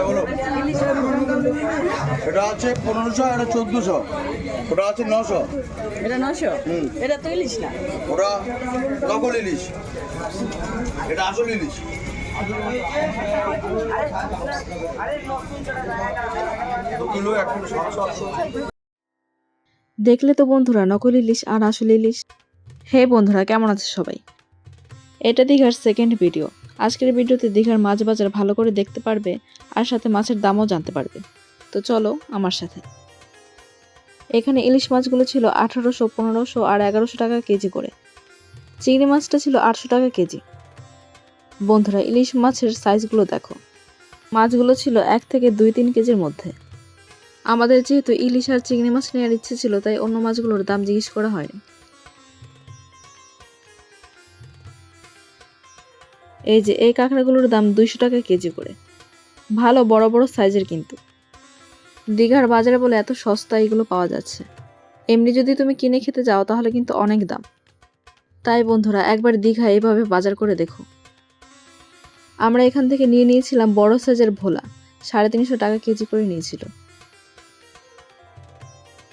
বলো, এটা আছে 1500, এটা 1400, ওটা আছে 900। এটা 900। এটা তো ইলিশ না, ওটা নকল ইলিশ, এটা আসল ইলিশ। কিলো 700। দেখলে তো বন্ধুরা, নকল ইলিশ আর আসল ইলিশ। হে বন্ধুরা, কেমন আছে সবাই? এটা দীঘার সেকেন্ড ভিডিও। আজকের ভিডিওতে দীঘার মাছ বাজার ভালো করে দেখতে পারবে আর সাথে মাছের দামও জানতে পারবে। তো চলো আমার সাথে। এখানে ইলিশ মাছগুলো ছিল 1800, 1500 আর 1100 টাকা কেজি করে। চিংড়ি মাছটা ছিল 800 টাকা কেজি। বন্ধুরা, ইলিশ মাছের সাইজগুলো দেখো। মাছগুলো ছিল 1 থেকে 2-3 কেজির মধ্যে। আমাদের যেহেতু ইলিশ আর চিংড়ি মাছ নেওয়ার ইচ্ছে ছিল, তাই অন্য মাছগুলোর দাম জিজ্ঞেস করা হয়নি। এই যে এই কাঁকড়াগুলোর দাম 200 টাকা কেজি করে। ভালো বড় বড় সাইজের, কিন্তু দীঘার বাজারে বলে এত সস্তা এগুলো পাওয়া যাচ্ছে। এমনি যদি তুমি কিনে খেতে যাও তাহলে কিন্তু অনেক দাম। তাই বন্ধুরা, একবার দীঘা এইভাবে বাজার করে দেখো। আমরা এখান থেকে নিয়ে নিয়েছিলাম বড় সাইজের ভোলা, 350 টাকা কেজি করে নিয়েছিল।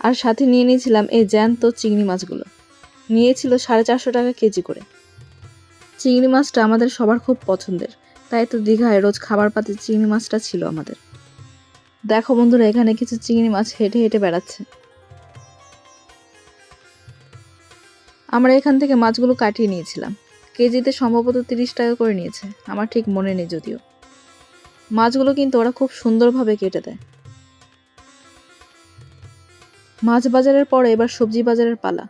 আর সাথে নিয়ে নিয়েছিলাম এই জ্যান্ত চিংড়ি মাছগুলো, নিয়েছিল 450 টাকা কেজি করে। চিংড়ি মাছটা আমাদের সবার খুব পছন্দের, তাই তো দীঘায় রোজ খাবার পাতে চিংড়ি মাছটা ছিল আমাদের। দেখো বন্ধুরা, এখানে কিছু চিংড়ি মাছ হেঁটে হেঁটে বেড়াচ্ছে। আমরা এখান থেকে মাছগুলো কাটিয়ে নিয়েছিলাম। কেজিতে সম্ভবত 30 টাকা করে নিয়েছে, আমার ঠিক মনে নেই যদিও। মাছগুলো কিন্তু ওরা খুব সুন্দরভাবে কেটে দেয়। মাছ বাজারের পরে এবার সবজি বাজারের পালা।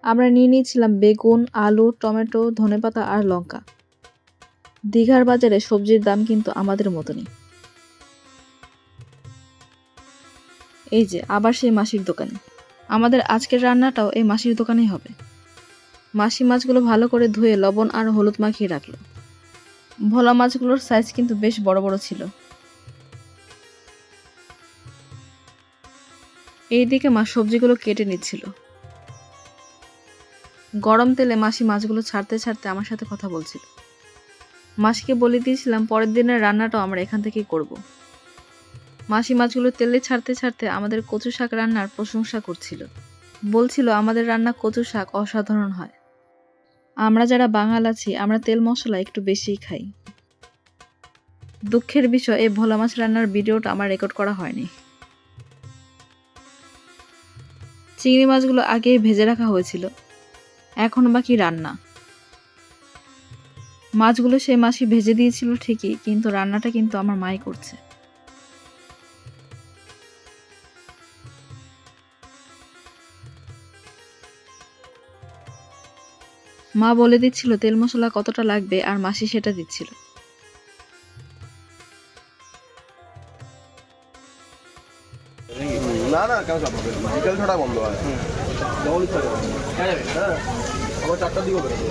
আমরা নিয়ে নিয়েছিলাম বেগুন, আলু, টমেটো, ধনেপাতা আর লঙ্কা। দীঘার বাজারে সবজির দাম কিন্তু আমাদের মতনই। এই যে আবার সেই মাসির দোকানে। আমাদের আজকের রান্নাটাও এই মাসির দোকানেই হবে। মাসি মাছগুলো ভালো করে ধুয়ে লবণ আর হলুদ মাখিয়ে রাখলো। ভোলা মাছগুলোর সাইজ কিন্তু বেশ বড় বড় ছিল। এইদিকে মা সবজিগুলো কেটে নিচ্ছিল। গরম তেলে মাসি মাছগুলো ছাড়তে ছাড়তে আমার সাথে কথা বলছিল। মাসিকে বলে দিয়েছিলাম পরের দিনের রান্নাটাও আমরা এখান থেকেই করব। মাসি মাছগুলো তেলে ছাড়তে ছাড়তে আমাদের কচু শাক রান্নার প্রশংসা করছিল। বলছিল আমাদের রান্না কচু শাক অসাধারণ হয়। আমরা যারা বাঙাল আছি, আমরা তেল মশলা একটু বেশিই খাই। দুঃখের বিষয়, এই ভোলা মাছ রান্নার ভিডিওটা আমার রেকর্ড করা হয়নি। চিংড়ি মাছগুলো আগেই ভেজে রাখা হয়েছিল, এখন বাকি রান্না। মাছগুলো সে মাসি ভেজে দিয়েছিল ঠিকই, কিন্তু রান্নাটা কিন্তু আমার মাই করছে। মা বলে দিচ্ছিল তেল মশলা কতটা লাগবে, আর মাসি সেটা দিচ্ছিল। না না, কেন চাপ হবে? বিকেল ছটা বন্ধ হয়। আবার 4টার দিকেও বেরোবে।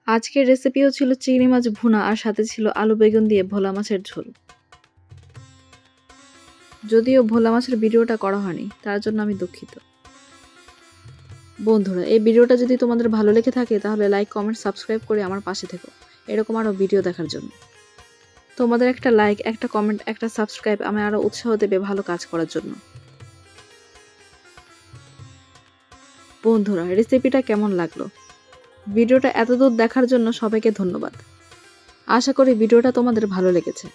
আজকের রেসিপিও ছিল চিংড়ি মাছ ভুনা, আর সাথে ছিল আলু বেগুন দিয়ে ভোলা মাছের ঝোল। যদিও ভোলা মাছের ভিডিওটা করা হয়নি, তার জন্য আমি দুঃখিত। বন্ধুরা, এই ভিডিওটা যদি তোমাদের ভালো লেগে থাকে তাহলে লাইক, কমেন্ট, সাবস্ক্রাইব করে আমার পাশে থেকো এরকম আরও ভিডিও দেখার জন্য। তোমাদের একটা লাইক, একটা কমেন্ট, একটা সাবস্ক্রাইব আমায় আরও উৎসাহ দেবে ভালো কাজ করার জন্য। বন্ধুরা, রেসিপিটা কেমন লাগলো? ভিডিওটা এতদূর দেখার জন্য সবাইকে ধন্যবাদ। আশা করি ভিডিওটা তোমাদের ভালো লেগেছে।